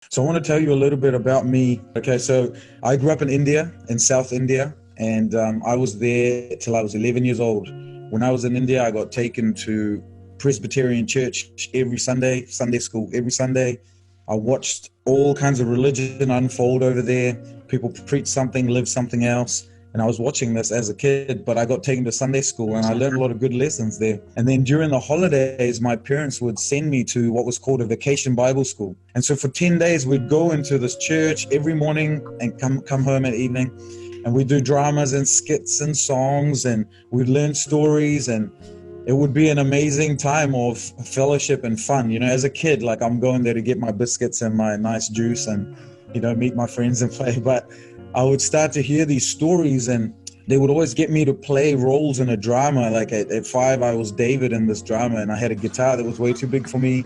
So I want to tell you a little bit about me. Okay, so I grew up in India, in South India, and I was there till I was 11 years old. When I was in India, I got taken to Presbyterian church every Sunday, Sunday school every Sunday. I watched all kinds of religion unfold over there. People preach something, live something else. And I was watching this as a kid, but I got taken to Sunday school and I learned a lot of good lessons there. And then during the holidays, my parents would send me to what was called a vacation Bible school. And so for 10 days, we'd go into this church every morning and come home at evening. And we'd do dramas and skits and songs, and we'd learn stories, and it would be an amazing time of fellowship and fun. You know, as a kid, like I'm going there to get my biscuits and my nice juice and, meet my friends and play. But I would start to hear these stories, and they would always get me to play roles in a drama. Like at 5, I was David in this drama, and I had a guitar that was way too big for me.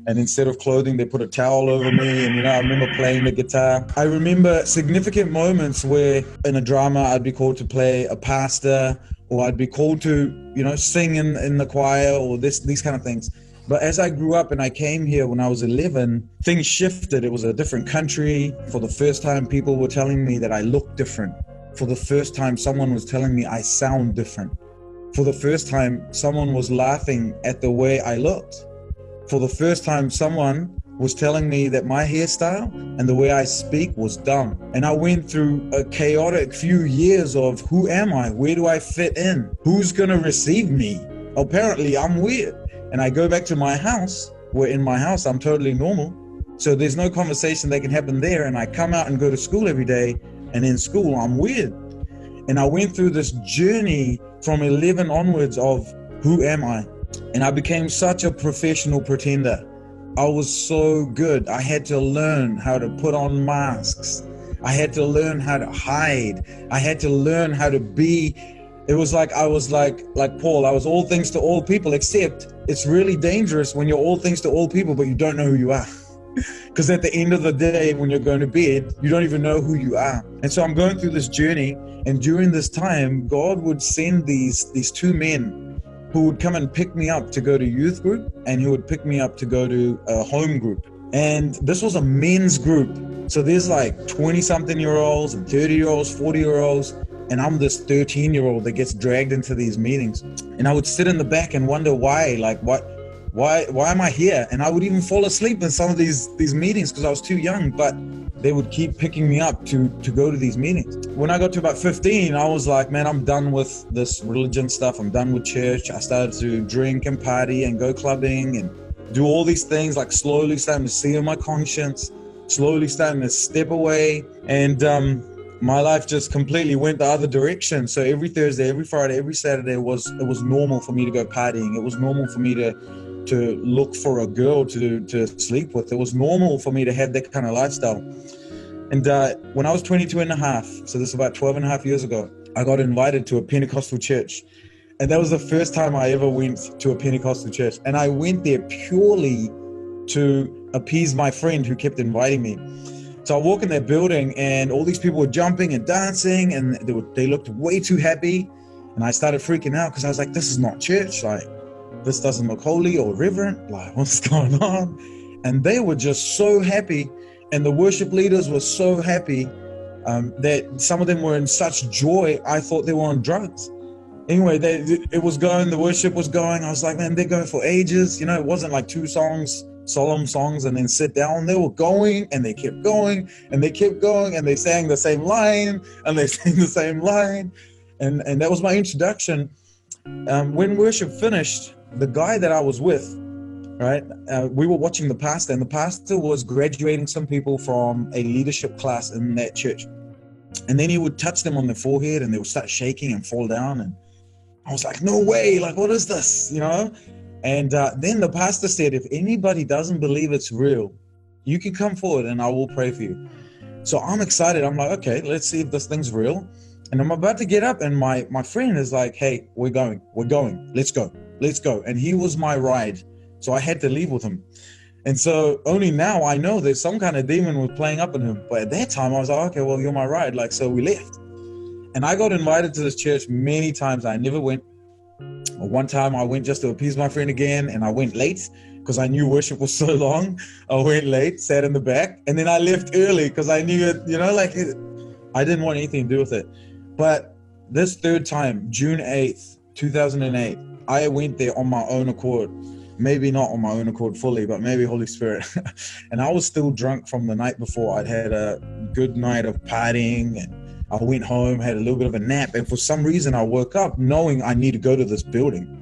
And instead of clothing, they put a towel over me. And, I remember playing the guitar. I remember significant moments where in a drama, I'd be called to play a pastor, or I'd be called to, sing in the choir, or these kind of things. But as I grew up and I came here when I was 11, things shifted. It was a different country. For the first time, people were telling me that I look different. For the first time, someone was telling me I sound different. For the first time, someone was laughing at the way I looked. For the first time, someone was telling me that my hairstyle and the way I speak was dumb. And I went through a chaotic few years of who am I? Where do I fit in? Who's gonna receive me? Apparently, I'm weird. And I go back to my house, where in my house, I'm totally normal. So there's no conversation that can happen there. And I come out and go to school every day. And in school, I'm weird. And I went through this journey from 11 onwards of who am I? And I became such a professional pretender. I was so good. I had to learn how to put on masks. I had to learn how to hide. I had to learn how to be. It was like I was like Paul, I was all things to all people, except it's really dangerous when you're all things to all people, but you don't know who you are. Because at the end of the day, when you're going to bed, you don't even know who you are. And so I'm going through this journey, and during this time, God would send these two men who would come and pick me up to go to youth group, and he would pick me up to go to a home group. And this was a men's group. So there's like 20-something-year-olds and 30-year-olds, 40-year-olds, and I'm this 13-year-old that gets dragged into these meetings. And I would sit in the back and wonder why am I here? And I would even fall asleep in some of these meetings because I was too young, but they would keep picking me up to go to these meetings. When I got to about 15, I was like, man, I'm done with this religion stuff. I'm done with church. I started to drink and party and go clubbing and do all these things, like slowly starting to seal my conscience, slowly starting to step away. And my life just completely went the other direction. So every Thursday, every Friday, every Saturday it was normal for me to go partying. It was normal for me to look for a girl to sleep with. It was normal for me to have that kind of lifestyle. And when I was 22 and a half, so this is about 12 and a half years ago, I got invited to a Pentecostal church. And that was the first time I ever went to a Pentecostal church. And I went there purely to appease my friend who kept inviting me. So I walk in that building and all these people were jumping and dancing, and they looked way too happy. And I started freaking out because I was like, this is not church. Like, this doesn't look holy or reverent. Like, what's going on? And they were just so happy. And the worship leaders were so happy that some of them were in such joy, I thought they were on drugs. Anyway, it was going, the worship was going. I was like, man, they're going for ages. It wasn't like 2 songs, solemn songs, and then sit down. They were going, and they kept going, and they kept going, and they sang the same line, and they sang the same line. And that was my introduction. When worship finished, the guy that I was with, right, we were watching the pastor, and the pastor was graduating some people from a leadership class in that church. And then he would touch them on the forehead, and they would start shaking and fall down. And I was like, no way, like, what is this, And then the pastor said, if anybody doesn't believe it's real, you can come forward and I will pray for you. So I'm excited. I'm like, okay, let's see if this thing's real. And I'm about to get up, and my friend is like, hey, we're going, let's go. And he was my ride. So I had to leave with him. And so only now I know that some kind of demon was playing up in him. But at that time I was like, okay, well, you're my ride. Like, so we left. And I got invited to this church many times. I never went. One time I went just to appease my friend again, and I went late because I knew worship was so long. I went late, sat in the back, and then I left early because I knew it, I didn't want anything to do with it. But this third time, June 8th, 2008, I went there on my own accord. Maybe not on my own accord fully, but maybe Holy Spirit. And I was still drunk from the night before. I'd had a good night of partying, and I went home, had a little bit of a nap, and for some reason I woke up knowing I need to go to this building.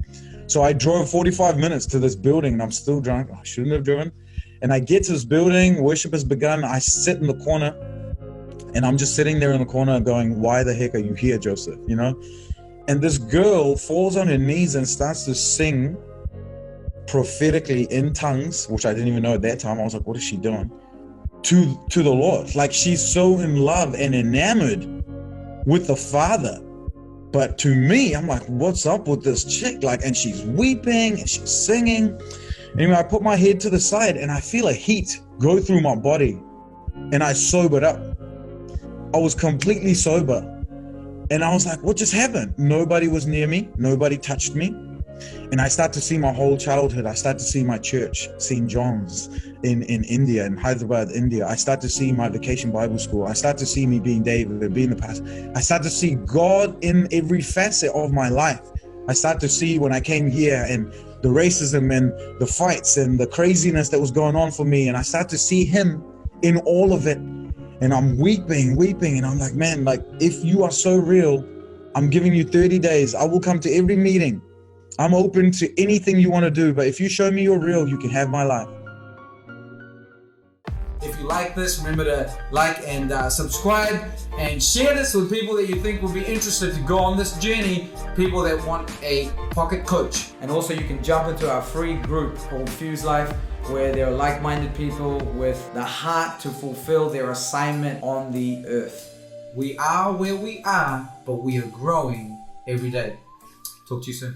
So I drove 45 minutes to this building, and I'm still drunk. I shouldn't have driven. And I get to this building, worship has begun. I sit in the corner, and I'm just sitting there in the corner going, why the heck are you here, Joseph? And this girl falls on her knees and starts to sing prophetically in tongues, which I didn't even know at that time. I was like, what is she doing? To the Lord. Like, she's so in love and enamored with the Father. But to me, I'm like, what's up with this chick? And she's weeping and she's singing. Anyway, I put my head to the side and I feel a heat go through my body, and I sobered up. I was completely sober. And I was like, what just happened? Nobody was near me. Nobody touched me. And I start to see my whole childhood. I start to see my church, St. John's in India, in Hyderabad, India. I start to see my vacation Bible school. I start to see me being David, being the pastor. I start to see God in every facet of my life. I start to see when I came here and the racism and the fights and the craziness that was going on for me. And I start to see him in all of it. And I'm weeping. And I'm like, man, if you are so real, I'm giving you 30 days. I will come to every meeting. I'm open to anything you want to do, but if you show me you're real, you can have my life. If you like this, remember to like and subscribe, and share this with people that you think will be interested to go on this journey, people that want a pocket coach. And also you can jump into our free group called Fuse Life, where there are like-minded people with the heart to fulfill their assignment on the earth. We are where we are, but we are growing every day. Talk to you soon.